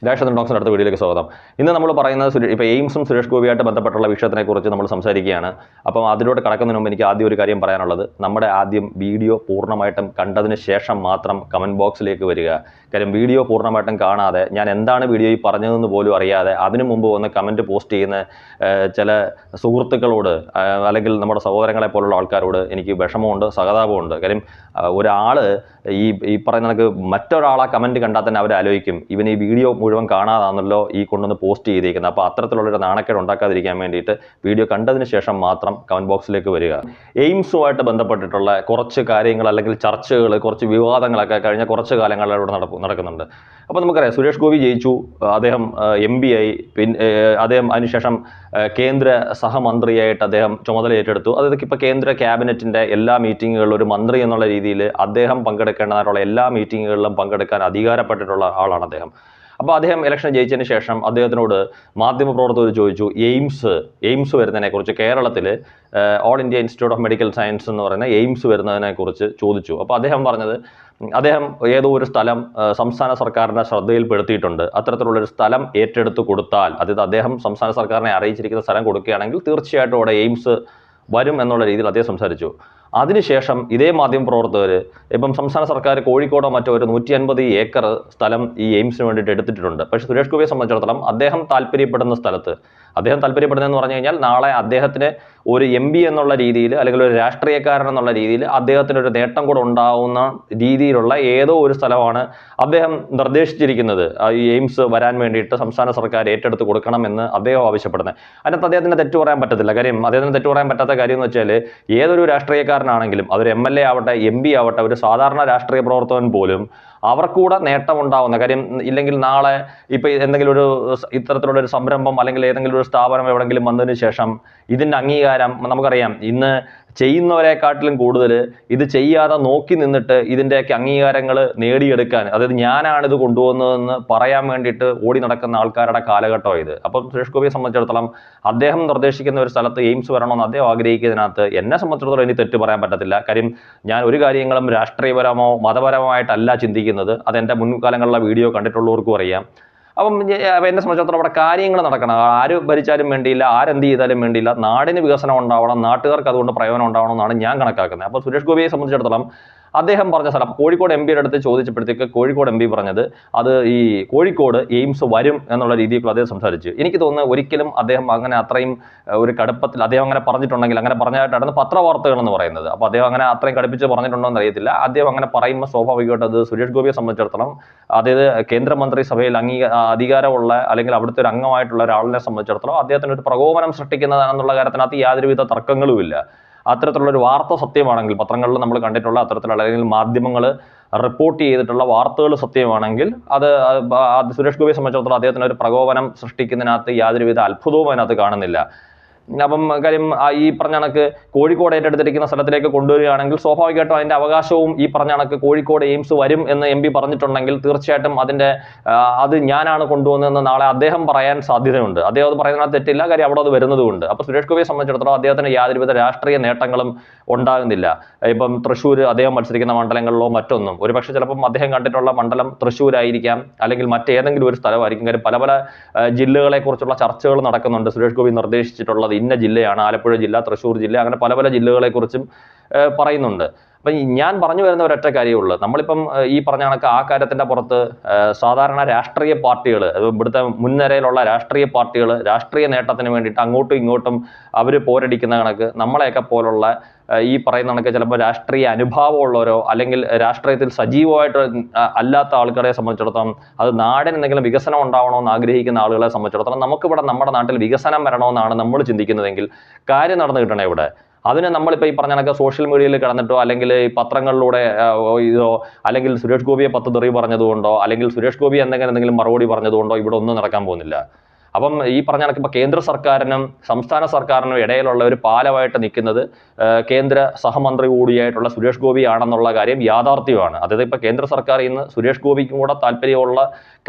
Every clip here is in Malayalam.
രാഷ്ട്രീയ ഡോക്ടർ അടുത്ത വീഡിയോയിലേക്ക് സ്വാഗതം. ഇന്ന് നമ്മൾ പറയുന്നത് ഇപ്പോൾ എയിംസും സുരേഷ് ഗോപിയായിട്ട് ബന്ധപ്പെട്ടുള്ള വിഷയത്തിനെക്കുറിച്ച് നമ്മൾ സംസാരിക്കുകയാണ്. അപ്പം അതിലോട്ട് കടക്കുന്നതിന് മുമ്പ് എനിക്ക് ആദ്യം ഒരു കാര്യം പറയാനുള്ളത്, നമ്മുടെ ആദ്യം വീഡിയോ പൂർണ്ണമായിട്ടും കണ്ടതിന് ശേഷം മാത്രം കമൻറ്റ് ബോക്സിലേക്ക് വരിക. കാര്യം വീഡിയോ പൂർണ്ണമായിട്ടും കാണാതെ ഞാൻ എന്താണ് വീഡിയോയിൽ പറഞ്ഞതെന്ന് പോലും അറിയാതെ അതിനു മുമ്പ് വന്ന് കമൻറ്റ് പോസ്റ്റ് ചെയ്യുന്ന ചില സുഹൃത്തുക്കളോട് അല്ലെങ്കിൽ നമ്മുടെ സഹോദരങ്ങളെ പോലുള്ള ആൾക്കാരോട് എനിക്ക് വിഷമമുണ്ട്, സഹതാപമുണ്ട്. കാര്യം ഒരാൾ ഈ പറയുന്ന കണക്ക് മറ്റൊരാളെ കമൻറ്റ് കണ്ടാൽ തന്നെ അവർ ആലോചിക്കും, ഇവൻ ഈ വീഡിയോ മുഴുവൻ കാണാതാണല്ലോ ഈ കൊണ്ടുവന്ന് പോസ്റ്റ് ചെയ്തേക്കുന്നത്. അപ്പോൾ അത്തരത്തിലുള്ളൊരു നാണക്കേട് ഉണ്ടാക്കാതിരിക്കാൻ വേണ്ടിയിട്ട് വീഡിയോ കണ്ടതിന് ശേഷം മാത്രം കമൻറ്റ് ബോക്സിലേക്ക് വരിക. എയിംസുമായിട്ട് ബന്ധപ്പെട്ടിട്ടുള്ള കുറച്ച് കാര്യങ്ങൾ അല്ലെങ്കിൽ ചർച്ചകൾ, കുറച്ച് വിവാദങ്ങളൊക്കെ കഴിഞ്ഞ കുറച്ച് കാലങ്ങളിലൂടെ നടക്കുന്നുണ്ട്. അപ്പോൾ നമുക്കറിയാം, സുരേഷ് ഗോപി ജയിച്ചു, അദ്ദേഹം MP ആയി. പിന്നെ അദ്ദേഹം അതിനുശേഷം കേന്ദ്ര സഹമന്ത്രിയായിട്ട് അദ്ദേഹം ചുമതല ഏറ്റെടുത്തു. അതായത് ഇപ്പോൾ കേന്ദ്ര ക്യാബിനറ്റിൻ്റെ എല്ലാ മീറ്റിങ്ങുകളിലും ഒരു മന്ത്രി എന്നുള്ള രീതിയിൽ അദ്ദേഹം പങ്കെടുക്കേണ്ടതായിട്ടുള്ള എല്ലാ മീറ്റിങ്ങുകളിലും പങ്കെടുക്കാൻ അധികാരപ്പെട്ടിട്ടുള്ള ആളാണ് അദ്ദേഹം. അപ്പോൾ അദ്ദേഹം ഇലക്ഷൻ ജയിച്ചതിന് ശേഷം അദ്ദേഹത്തിനോട് മാധ്യമപ്രവർത്തകർ ചോദിച്ചു, എയിംസ് വരുന്നതിനെക്കുറിച്ച്, കേരളത്തിൽ all India institute of medical science എന്ന് പറയുന്ന എയിംസ് വരുന്നതിനെക്കുറിച്ച് ചോദിച്ചു. അപ്പോൾ അദ്ദേഹം പറഞ്ഞത്, അദ്ദേഹം ഏതോ ഒരു സ്ഥലം സംസ്ഥാന സർക്കാരിൻ്റെ ശ്രദ്ധയിൽപ്പെടുത്തിയിട്ടുണ്ട്. അത്തരത്തിലുള്ളൊരു സ്ഥലം ഏറ്റെടുത്ത് കൊടുത്താൽ, അതായത് അദ്ദേഹം സംസ്ഥാന സർക്കാരിനെ അറിയിച്ചിരിക്കുന്ന സ്ഥലം കൊടുക്കുകയാണെങ്കിൽ തീർച്ചയായിട്ടും അവിടെ എയിംസ് വരും എന്നുള്ള രീതിയിൽ അദ്ദേഹം സംസാരിച്ചു. അതിനുശേഷം ഇതേ മാധ്യമപ്രവർത്തകർ ഇപ്പം സംസ്ഥാന സർക്കാർ കോഴിക്കോടോ മറ്റോ ഒരു 150 ഏക്കർ സ്ഥലം ഈ എയിംസിന് വേണ്ടിയിട്ട് എടുത്തിട്ടുണ്ട്. പക്ഷേ സുരേഷ് ഗോപിയെ സംബന്ധിച്ചിടത്തോളം അദ്ദേഹം താല്പര്യപ്പെടുന്ന സ്ഥലത്ത്, അദ്ദേഹം താല്പര്യപ്പെടുന്നതെന്ന് പറഞ്ഞു കഴിഞ്ഞാൽ നാളെ അദ്ദേഹത്തിന് ഒരു MP എന്നുള്ള രീതിയിൽ അല്ലെങ്കിൽ ഒരു രാഷ്ട്രീയക്കാരൻ എന്നുള്ള രീതിയിൽ അദ്ദേഹത്തിനൊരു നേട്ടം കൂടെ ഉണ്ടാവുന്ന രീതിയിലുള്ള ഏതോ ഒരു സ്ഥലമാണ് അദ്ദേഹം നിർദ്ദേശിച്ചിരിക്കുന്നത്. ഈ എയിംസ് വരാൻ വേണ്ടിയിട്ട് സംസ്ഥാന സർക്കാർ ഏറ്റെടുത്ത് കൊടുക്കണമെന്ന് അദ്ദേഹം ആവശ്യപ്പെടുന്നത്. അതിനകത്ത് അദ്ദേഹത്തിന് തെറ്റു പറയാൻ പറ്റത്തില്ല. കാര്യം അദ്ദേഹത്തിന് തെറ്റു പറയാൻ പറ്റാത്ത കാര്യം എന്ന് വെച്ചാൽ, ഏതൊരു രാഷ്ട്രീയക്കാരനാണെങ്കിലും അതൊരു MLA ആവട്ടെ, MP ആവട്ടെ, ഒരു സാധാരണ രാഷ്ട്രീയ പ്രവർത്തകൻ പോലും അവർക്കൂടെ നേട്ടം ഉണ്ടാവുന്ന കാര്യം ഇല്ലെങ്കിൽ നാളെ ഇപ്പം എന്തെങ്കിലും ഒരു ഇത്തരത്തിലുള്ള ഒരു സംരംഭം അല്ലെങ്കിൽ ഏതെങ്കിലും ഒരു സ്ഥാപനം എവിടെയെങ്കിലും വന്നതിന് ശേഷം ഇതിൻ്റെ അംഗീകാരം, നമുക്കറിയാം ഇന്ന് ചെയ്യുന്നവരെക്കാട്ടിലും കൂടുതൽ ഇത് ചെയ്യാതെ നോക്കി നിന്നിട്ട് ഇതിൻ്റെയൊക്കെ അംഗീകാരങ്ങൾ നേടിയെടുക്കാൻ, അതായത് ഞാനാണിത് കൊണ്ടുവന്നതെന്ന് പറയാൻ വേണ്ടിയിട്ട് ഓടി നടക്കുന്ന ആൾക്കാരുടെ കാലഘട്ടമാണ് ഇത്. അപ്പം സുരേഷ് ഗോപിയെ സംബന്ധിച്ചിടത്തോളം അദ്ദേഹം നിർദ്ദേശിക്കുന്ന ഒരു സ്ഥലത്ത് എയിംസ് വരണമെന്ന് അദ്ദേഹം ആഗ്രഹിക്കുന്നതിനകത്ത് എന്നെ സംബന്ധിച്ചിടത്തോളം എനിക്ക് തെറ്റ് പറയാൻ പറ്റത്തില്ല. കാര്യം ഞാൻ ഒരു കാര്യങ്ങളും രാഷ്ട്രീയപരമോ മതപരമായിട്ടല്ല ചിന്തിക്കുന്നത്. അതെൻ്റെ മുൻകാലങ്ങളിലെ വീഡിയോ കണ്ടിട്ടുള്ളവർക്കും അറിയാം. അപ്പം എന്നെ സംബന്ധിച്ചിടത്തോളം അവിടെ കാര്യങ്ങൾ നടക്കണം. ആര് ഭരിച്ചാലും വേണ്ടിയില്ല, ആരെന്ത് ചെയ്താലും വേണ്ടിയില്ല, നാടിന് വികസനം ഉണ്ടാവണം, നാട്ടുകാർക്ക് അതുകൊണ്ട് പ്രയോജനം ഉണ്ടാവണം എന്നാണ് ഞാൻ കണക്കാക്കുന്നത്. അപ്പോൾ സുരേഷ് ഗോപിയെ സംബന്ധിച്ചിടത്തോളം അദ്ദേഹം പറഞ്ഞ സ്ഥലം കോഴിക്കോട് MPയുടെ അടുത്ത് ചോദിച്ചപ്പോഴത്തേക്ക് കോഴിക്കോട് MP പറഞ്ഞത് അത് ഈ കോഴിക്കോട് എയിംസ് വരും എന്നുള്ള രീതിയിൽ അദ്ദേഹം സംസാരിച്ചു. എനിക്ക് തോന്നുന്നു ഒരിക്കലും അദ്ദേഹം അങ്ങനെ അത്രയും ഒരു കടുപ്പത്തിൽ അദ്ദേഹം അങ്ങനെ പറഞ്ഞിട്ടുണ്ടെങ്കിൽ, അങ്ങനെ പറഞ്ഞായിട്ടാണ് പത്രവാർത്തകൾ എന്ന് പറയുന്നത്. അപ്പോൾ അദ്ദേഹം അങ്ങനെ അത്രയും കടുപ്പിച്ച് പറഞ്ഞിട്ടുണ്ടോ എന്ന് അറിയത്തില്ല. അദ്ദേഹം അങ്ങനെ പറയുമ്പോൾ സ്വാഭാവികമായിട്ട് അത് സുരേഷ് ഗോപിയെ സംബന്ധിച്ചിടത്തോളം, അതായത് കേന്ദ്രമന്ത്രിസഭയിൽ അധികാരമുള്ള അല്ലെങ്കിൽ അവിടുത്തെ ഒരു അംഗമായിട്ടുള്ള ഒരാളിനെ സംബന്ധിച്ചിടത്തോളം അദ്ദേഹത്തിന് ഒരു പ്രകോപനം സൃഷ്ടിക്കുന്നതാണെന്നുള്ള കാര്യത്തിനകത്ത് യാതൊരുവിധ തർക്കങ്ങളുമില്ല. അത്തരത്തിലുള്ളൊരു വാർത്ത സത്യമാണെങ്കിൽ, പത്രങ്ങളിൽ നമ്മൾ കണ്ടിട്ടുള്ള അത്തരത്തിലുള്ള അല്ലെങ്കിൽ മാധ്യമങ്ങൾ റിപ്പോർട്ട് ചെയ്തിട്ടുള്ള വാർത്തകൾ സത്യമാണെങ്കിൽ അത് സുരേഷ് ഗോപിയെ സംബന്ധിച്ചിടത്തോളം അദ്ദേഹത്തിന് ഒരു പ്രകോപനം സൃഷ്ടിക്കുന്നതിനകത്ത് യാതൊരുവിധ അത്ഭുതവും അതിനകത്ത് കാണുന്നില്ല. അപ്പം കാര്യം ഈ പറഞ്ഞ കണക്ക് കോഴിക്കോട് ഏറ്റെടുത്തിരിക്കുന്ന സ്ഥലത്തിലേക്ക് കൊണ്ടുവരികയാണെങ്കിൽ സ്വാഭാവികമായിട്ടും അതിൻ്റെ അവകാശവും ഈ പറഞ്ഞ കണക്ക് കോഴിക്കോട് എയിംസ് വരും എന്ന് MP പറഞ്ഞിട്ടുണ്ടെങ്കിൽ തീർച്ചയായിട്ടും അത് ഞാനാണ് കൊണ്ടുവന്നതെന്ന് നാളെ അദ്ദേഹം പറയാൻ സാധ്യതയുണ്ട്. അദ്ദേഹം അത് പറയുന്നതിനകത്ത് തെറ്റില്ല. കാര്യം അവിടെ അത് വരുന്നതുകൊണ്ട്. അപ്പോൾ സുരേഷ് ഗോപിയെ സംബന്ധിച്ചിടത്തോളം അദ്ദേഹത്തിന് യാതൊരുവിധ രാഷ്ട്രീയ നേട്ടങ്ങളും ഉണ്ടാകുന്നില്ല. ഇപ്പം തൃശ്ശൂർ അദ്ദേഹം മത്സരിക്കുന്ന മണ്ഡലങ്ങളിലോ മറ്റൊന്നും, ഒരുപക്ഷെ ചിലപ്പം അദ്ദേഹം കണ്ടിട്ടുള്ള മണ്ഡലം തൃശ്ശൂരായിരിക്കാം, അല്ലെങ്കിൽ മറ്റേതെങ്കിലും ഒരു സ്ഥലമായിരിക്കും. കാര്യം പല ജില്ലകളെക്കുറിച്ചുള്ള ചർച്ചകൾ നടക്കുന്നുണ്ട്. സുരേഷ് ഗോപി നിർദ്ദേശിച്ചിട്ടുള്ളത് ഇന്ന ജില്ലയാണ്, ആലപ്പുഴ ജില്ല, തൃശ്ശൂർ ജില്ല, അങ്ങനെ പല ജില്ലകളെക്കുറിച്ചും പറയുന്നുണ്ട്. അപ്പം ഞാൻ പറഞ്ഞു വരുന്ന ഒരൊറ്റ കാര്യമുള്ളൂ, നമ്മളിപ്പം ഈ പറഞ്ഞ കണക്ക് ആ കാര്യത്തിൻ്റെ പുറത്ത് സാധാരണ രാഷ്ട്രീയ പാർട്ടികൾ, ഇവിടുത്തെ മുൻനിരയിലുള്ള രാഷ്ട്രീയ പാർട്ടികൾ രാഷ്ട്രീയ നേട്ടത്തിന് വേണ്ടിയിട്ട് അങ്ങോട്ടും ഇങ്ങോട്ടും അവർ പോരടിക്കുന്ന കണക്ക് നമ്മളെയൊക്കെ പോലുള്ള ഈ പറയുന്ന കണക്ക് ചിലപ്പോൾ രാഷ്ട്രീയ അനുഭാവമുള്ളവരോ അല്ലെങ്കിൽ രാഷ്ട്രീയത്തിൽ സജീവമായിട്ട് അല്ലാത്ത ആൾക്കാരെ സംബന്ധിച്ചിടത്തോളം, അത് നാടിന് എന്തെങ്കിലും വികസനം ഉണ്ടാവണമെന്ന് ആഗ്രഹിക്കുന്ന ആളുകളെ സംബന്ധിച്ചിടത്തോളം, നമുക്കിവിടെ നമ്മുടെ നാട്ടിൽ വികസനം വരണമെന്നാണ് നമ്മൾ ചിന്തിക്കുന്നതെങ്കിൽ കാര്യം നടന്നു കിട്ടണേ ഇവിടെ. അതിന് നമ്മളിപ്പോൾ ഈ പറഞ്ഞ കണക്ക് സോഷ്യൽ മീഡിയയിൽ കിടന്നിട്ടോ അല്ലെങ്കിൽ ഈ പത്രങ്ങളിലൂടെ ഇതോ അല്ലെങ്കിൽ സുരേഷ് ഗോപിയെ 10 തെറി പറഞ്ഞതുകൊണ്ടോ അല്ലെങ്കിൽ സുരേഷ് ഗോപി എന്തെങ്കിലും മറുപടി പറഞ്ഞതുകൊണ്ടോ ഇവിടെ ഒന്നും നടക്കാൻ പോകുന്നില്ല. അപ്പം ഈ പറഞ്ഞ കണക്ക് ഇപ്പോൾ കേന്ദ്ര സർക്കാരിനും സംസ്ഥാന സർക്കാരിനും ഇടയിലുള്ള ഒരു പാലമായിട്ട് നിൽക്കുന്നത് കേന്ദ്ര സഹമന്ത്രി കൂടിയായിട്ടുള്ള സുരേഷ് ഗോപി ആണെന്നുള്ള കാര്യം യാഥാർത്ഥ്യമാണ്. അതായത് ഇപ്പോൾ കേന്ദ്ര സർക്കാർ ഇന്ന് സുരേഷ് ഗോപിക്കും കൂടെ താല്പര്യമുള്ള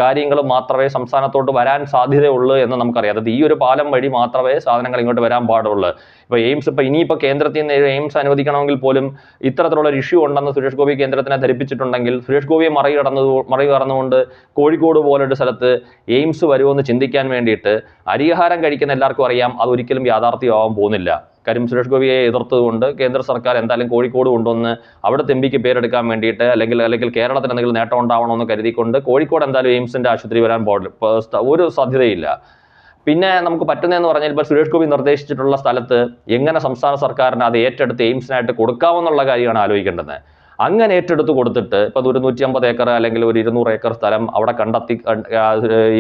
കാര്യങ്ങൾ മാത്രമേ സംസ്ഥാനത്തോട്ട് വരാൻ സാധ്യതയുള്ളൂ എന്ന് നമുക്കറിയാം. അതായത് ഈ ഒരു പാലം വഴി മാത്രമേ സാധനങ്ങൾ ഇങ്ങോട്ട് വരാൻ പാടുള്ളൂ. ഇപ്പോൾ എയിംസ് ഇനിയിപ്പോൾ കേന്ദ്രത്തിൽ നിന്ന് എയിംസ് അനുവദിക്കണമെങ്കിൽ പോലും ഇത്തരത്തിലുള്ള ഒരു ഇഷ്യൂ ഉണ്ടെന്ന് സുരേഷ് ഗോപി കേന്ദ്രത്തിനെ ധരിപ്പിച്ചിട്ടുണ്ടെങ്കിൽ സുരേഷ് ഗോപിയെ മറികടന്നുകൊണ്ട് കോഴിക്കോട് പോലൊരു സ്ഥലത്ത് എയിംസ് വരുമെന്ന് ചിന്തിക്കാൻ വേണ്ടിയിട്ട് അരിയാഹാരം കഴിക്കുന്ന എല്ലാവർക്കും അറിയാം അതൊരിക്കലും യാഥാർത്ഥ്യമാവാൻ പോകുന്നില്ല. കാര്യം സുരേഷ് ഗോപിയെ എതിർത്തുകൊണ്ട് കേന്ദ്ര സർക്കാർ എന്തായാലും കോഴിക്കോട് കൊണ്ടുവന്ന് അവിടുത്തെ എംപിക്ക് പേരെടുക്കാൻ വേണ്ടിയിട്ട് അല്ലെങ്കിൽ കേരളത്തിന് എന്തെങ്കിലും നേട്ടം ഉണ്ടാവണമെന്ന് കരുതിക്കൊണ്ട് കോഴിക്കോട് എന്തായാലും എയിംസിന്റെ ആശുപത്രി വരാൻ ഒരു സാധ്യതയില്ല. പിന്നെ നമുക്ക് പറ്റുന്നതെന്ന് പറഞ്ഞാൽ ഇപ്പോൾ സുരേഷ് ഗോപി നിർദ്ദേശിച്ചിട്ടുള്ള സ്ഥലത്ത് എങ്ങനെ സംസ്ഥാന സർക്കാരിന് അത് ഏറ്റെടുത്ത് എയിംസിനായിട്ട് കൊടുക്കാമെന്നുള്ള കാര്യമാണ് ആലോചിക്കേണ്ടത്. അങ്ങനെ ഏറ്റെടുത്ത് കൊടുത്തിട്ട് ഇപ്പോൾ ഒരു 150 ഏക്കർ അല്ലെങ്കിൽ ഒരു 200 ഏക്കർ സ്ഥലം അവിടെ കണ്ടെത്തി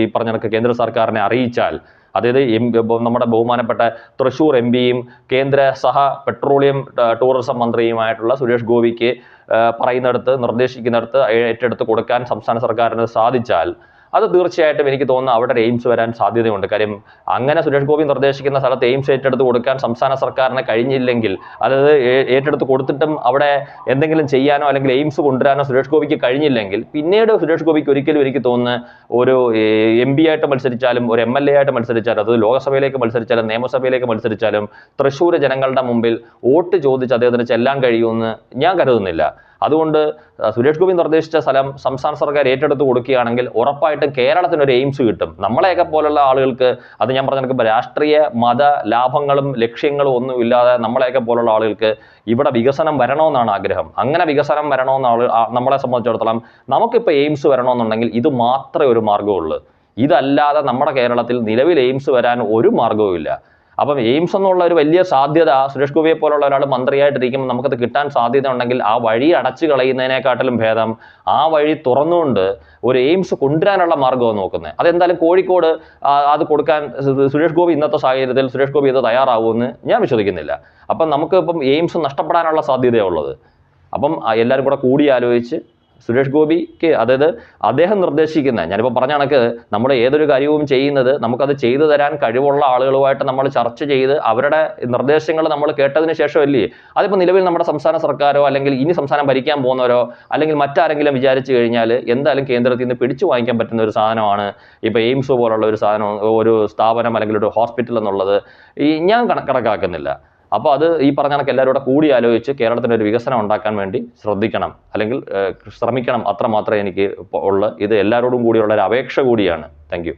ഈ പറഞ്ഞ കണക്ക് കേന്ദ്ര സർക്കാരിനെ അറിയിച്ചാൽ, അതായത് നമ്മുടെ ബഹുമാനപ്പെട്ട തൃശ്ശൂർ എംപിയും കേന്ദ്ര പെട്രോളിയം ടൂറിസം മന്ത്രിയുമായിട്ടുള്ള സുരേഷ് ഗോപിക്ക് നിർദ്ദേശിക്കുന്നിടത്ത് ഏറ്റെടുത്ത് കൊടുക്കാൻ സംസ്ഥാന സർക്കാരിന് സാധിച്ചാൽ അത് തീർച്ചയായിട്ടും എനിക്ക് തോന്നുന്നു അവിടെ എയിംസ് വരാൻ സാധ്യതയുണ്ട്. കാര്യം അങ്ങനെ സുരേഷ് ഗോപി നിർദ്ദേശിക്കുന്ന സ്ഥലത്ത് എയിംസ് ഏറ്റെടുത്ത് കൊടുക്കാൻ സംസ്ഥാന സർക്കാരിന് കഴിഞ്ഞില്ലെങ്കിൽ, അതായത് ഏറ്റെടുത്ത് കൊടുത്തിട്ടും അവിടെ എന്തെങ്കിലും ചെയ്യാനോ അല്ലെങ്കിൽ എയിംസ് കൊണ്ടുവരാനോ സുരേഷ് ഗോപിക്ക് കഴിഞ്ഞില്ലെങ്കിൽ പിന്നീട് സുരേഷ് ഗോപിക്ക് ഒരിക്കലും എനിക്ക് തോന്നുന്നു ഒരു എം പി ആയിട്ട് മത്സരിച്ചാലും ഒരു MLA ആയിട്ട് മത്സരിച്ചാലും, അത് ലോക്സഭയിലേക്ക് മത്സരിച്ചാലും നിയമസഭയിലേക്ക് മത്സരിച്ചാലും തൃശ്ശൂർ ജനങ്ങളുടെ മുമ്പിൽ വോട്ട് ചോദിച്ച് അദ്ദേഹത്തിന് ചെല്ലാൻ കഴിയുമെന്ന് ഞാൻ കരുതുന്നില്ല. അതുകൊണ്ട് സുരേഷ് ഗോപി നിർദ്ദേശിച്ച സ്ഥലം സംസ്ഥാന സർക്കാർ ഏറ്റെടുത്ത് കൊടുക്കുകയാണെങ്കിൽ ഉറപ്പായിട്ടും കേരളത്തിന് ഒരു എയിംസ് കിട്ടും. നമ്മളെയൊക്കെ പോലുള്ള ആളുകൾക്ക്, അത് ഞാൻ പറഞ്ഞ രാഷ്ട്രീയ മത ലാഭങ്ങളും ലക്ഷ്യങ്ങളും ഒന്നും ഇല്ലാതെ നമ്മളെയൊക്കെ പോലുള്ള ആളുകൾക്ക് ഇവിടെ വികസനം വരണമെന്നാണ് ആഗ്രഹം. അങ്ങനെ വികസനം വരണമെന്ന് നമ്മളെ സംബന്ധിച്ചിടത്തോളം നമുക്കിപ്പോൾ എയിംസ് വരണമെന്നുണ്ടെങ്കിൽ ഇത് മാത്രമേ ഒരു മാർഗ്ഗമുള്ളൂ. ഇതല്ലാതെ നമ്മുടെ കേരളത്തിൽ നിലവിൽ എയിംസ് വരാൻ ഒരു മാർഗ്ഗവും ഇല്ല. അപ്പം എയിംസ് എന്നുള്ള ഒരു വലിയ സാധ്യത സുരേഷ് ഗോപിയെ പോലുള്ള ഒരാൾ മന്ത്രിയായിട്ടിരിക്കുമ്പോൾ നമുക്കത് കിട്ടാൻ സാധ്യത ഉണ്ടെങ്കിൽ ആ വഴി അടച്ചു കളയുന്നതിനെക്കാട്ടിലും ഭേദം ആ വഴി തുറന്നുകൊണ്ട് ഒരു എയിംസ് കൊണ്ടുവരാനുള്ള മാർഗ്ഗമാണ് നോക്കുന്നത്. അതെന്തായാലും കോഴിക്കോട് അത് കൊടുക്കാൻ സുരേഷ് ഗോപി ഇന്നത്തെ സാഹചര്യത്തിൽ സുരേഷ് ഗോപി ഇത് തയ്യാറാവുമെന്ന് ഞാൻ വിശ്വസിക്കുന്നില്ല. അപ്പം നമുക്ക് ഇപ്പം എയിംസ് നഷ്ടപ്പെടാനുള്ള സാധ്യതയുള്ളത്. അപ്പം എല്ലാവരും കൂടി ആലോചിച്ച് സുരേഷ് ഗോപിക്ക്, അതായത് അദ്ദേഹം നിർദ്ദേശിക്കുന്ന, ഞാനിപ്പോൾ പറഞ്ഞ കണക്ക് നമ്മൾ ഏതൊരു കാര്യവും ചെയ്യുന്നത് നമുക്കത് ചെയ്തു തരാൻ കഴിവുള്ള ആളുകളുമായിട്ട് നമ്മൾ ചർച്ച ചെയ്ത് അവരുടെ നിർദ്ദേശങ്ങൾ നമ്മൾ കേട്ടതിന് ശേഷമല്ലേ. അതിപ്പോൾ നിലവിൽ നമ്മുടെ സംസ്ഥാന സർക്കാരോ അല്ലെങ്കിൽ ഇനി സംസ്ഥാനം ഭരിക്കാൻ പോകുന്നവരോ അല്ലെങ്കിൽ മറ്റാരെങ്കിലും വിചാരിച്ചു കഴിഞ്ഞാൽ എന്തായാലും കേന്ദ്രത്തിൽ നിന്ന് പിടിച്ചു വാങ്ങിക്കാൻ പറ്റുന്ന ഒരു സാധനമാണ് ഇപ്പോൾ എയിംസ് പോലുള്ള ഒരു സാധനം, ഒരു സ്ഥാപനം അല്ലെങ്കിൽ ഒരു ഹോസ്പിറ്റൽ എന്നുള്ളത് ഞാൻ കണക്കാക്കുന്നില്ല. അപ്പോൾ അത് ഈ പറഞ്ഞ കണക്ക് എല്ലാവരും കൂടി ആലോചിച്ച് കേരളത്തിന് ഒരു വികസനം ഉണ്ടാക്കാൻ വേണ്ടി ശ്രദ്ധിക്കണം, അല്ലെങ്കിൽ ശ്രമിക്കണം. അത്ര മാത്രമേ എനിക്ക് ഇത് എല്ലാവരോടും കൂടിയുള്ള ഒരു അപേക്ഷ കൂടിയാണ്. Thank you.